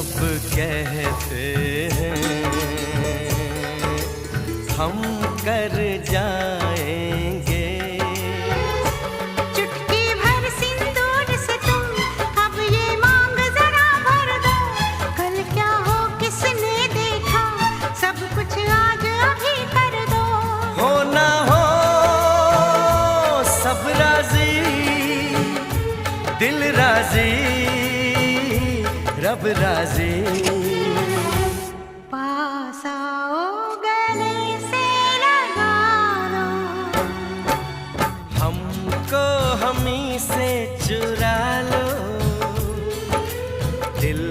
सब कहते हैं हम कर जाएंगे। चुटकी भर सिंदूर से तुम अब ये मांग जरा भर दो। कल क्या हो किसने देखा, सब कुछ आज अभी कर दो। हो ना हो सब राजी, दिल राजी, रब राजी। पास आओ गले से लगा लो, हमको हमी से चुरा लो, दिल